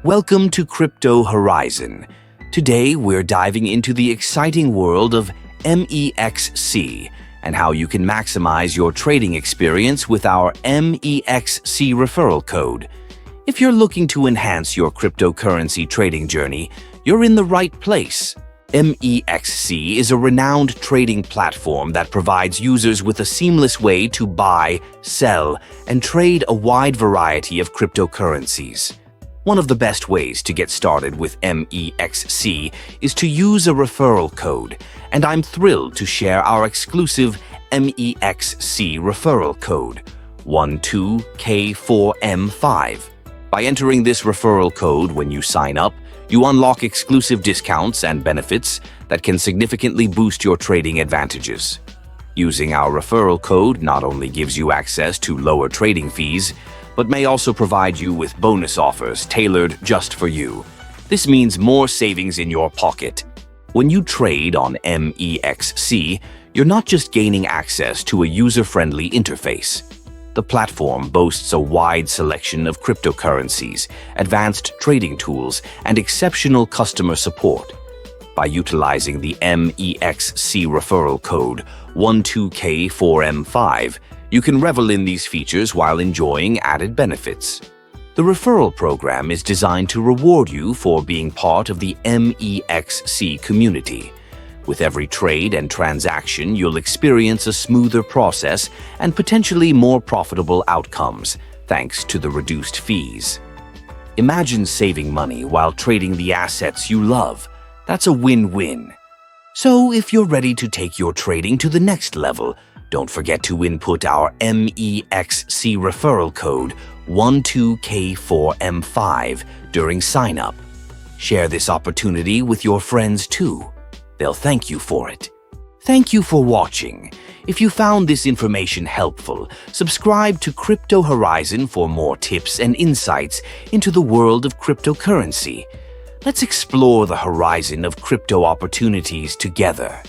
Welcome to Crypto Horizon. Today, we're diving into the exciting world of MEXC and how you can maximize your trading experience with our MEXC referral code. If you're looking to enhance your cryptocurrency trading journey, you're in the right place. MEXC is a renowned trading platform that provides users with a seamless way to buy, sell, and trade a wide variety of cryptocurrencies. One of the best ways to get started with MEXC is to use a referral code, and I'm thrilled to share our exclusive MEXC referral code, 12K4M5. By entering this referral code when you sign up, you unlock exclusive discounts and benefits that can significantly boost your trading advantages. Using our referral code not only gives you access to lower trading fees, but may also provide you with bonus offers tailored just for you. This means more savings in your pocket. When you trade on MEXC, you're not just gaining access to a user-friendly interface. The platform boasts a wide selection of cryptocurrencies, advanced trading tools, and exceptional customer support. By utilizing the MEXC referral code 12K4M5, you can revel in these features while enjoying added benefits. The referral program is designed to reward you for being part of the MEXC community. With every trade and transaction, you'll experience a smoother process and potentially more profitable outcomes, thanks to the reduced fees. Imagine saving money while trading the assets you love. That's a win-win. So, if you're ready to take your trading to the next level, don't forget to input our MEXC referral code 12K4M5 during sign-up. Share this opportunity with your friends too. They'll thank you for it. Thank you for watching. If you found this information helpful, subscribe to Crypto Horizon for more tips and insights into the world of cryptocurrency. Let's explore the horizon of crypto opportunities together.